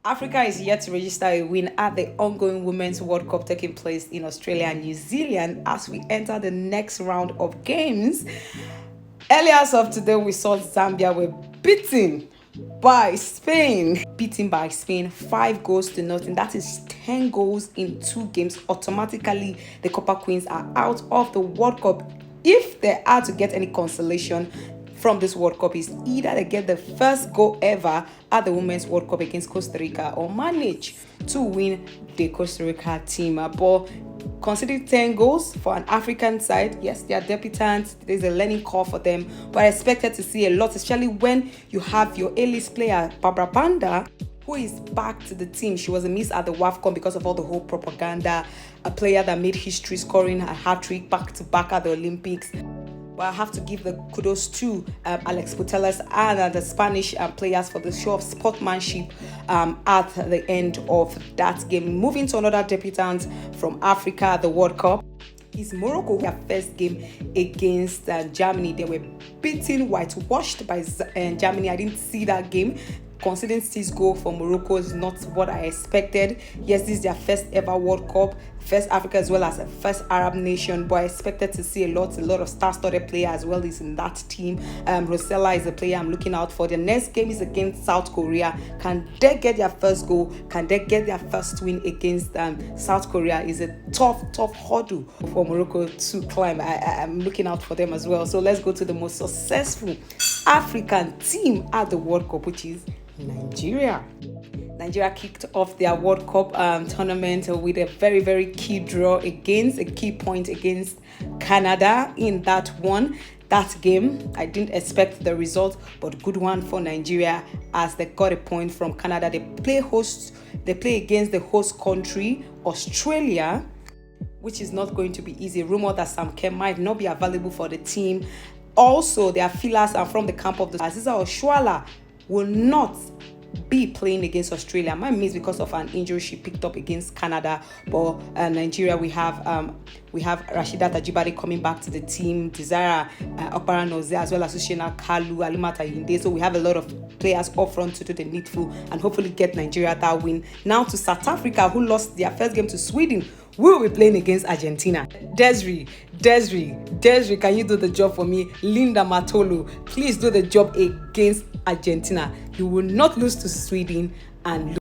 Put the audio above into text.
Africa is yet to register a win at the ongoing Women's World Cup taking place in Australia and New Zealand as we enter the next round of games. Earlier as of today, we saw Zambia were beaten by Spain. 5 goals to nothing. That is 10 goals in 2 games. Automatically, the Copper Queens are out of the World Cup. If they are to get any consolation from this World Cup, is either they get the first goal ever at the Women's World Cup against Costa Rica or manage to win the Costa Rica team. But considering 10 goals for an African side, yes, they are debutants. There's a learning curve for them, but I expected to see a lot, especially when you have your A-list player, Barbara Banda, who is back to the team. She was a miss at the WAFCON because of all the whole propaganda. A player that made history, scoring a hat-trick back-to-back at the Olympics. But I have to give the kudos to Alex Putellas and the Spanish players for the show of sportsmanship at the end of that game. Moving to another debutant from Africa at the World Cup is Morocco. Their first game against Germany. They were beaten, whitewashed by Germany. I didn't see that game. Considering 6 goals for Morocco is not what I expected. Yes, this is their first ever World Cup, first Africa as well as a first Arab nation, but I expected to see a lot of star-studded players as well as in that team. Rosella is a player I'm looking out for. The next game is against South Korea. Can they get their first goal? Can they get their first win against South Korea? Is a tough hurdle for Morocco to climb. I'm looking out for them as well. So let's go to the most successful African team at the World Cup, which is Nigeria. Nigeria kicked off their World Cup tournament with a very key draw against a key point against Canada in that one. That game, I didn't expect the result, but good one for Nigeria as they got a point from Canada. They play against the host country, Australia, which is not going to be easy. Rumor that Sam Kerr might not be available for the team. Also, their fielders are from the camp of the Aziza Oshoala will not be playing against Australia. Might miss because of an injury she picked up against Canada. But Nigeria, we have Rashida Tajibade coming back to the team, Desire Okpara-Noze, as well as Ushena Kalu, Alimata Yinde. So we have a lot of players up front to do the needful and hopefully get Nigeria that win. Now to South Africa, who lost their first game to Sweden. We will be playing against Argentina. Desiree, can you do the job for me? Linda Matolo, please do the job against Argentina. You will not lose to Sweden and lose.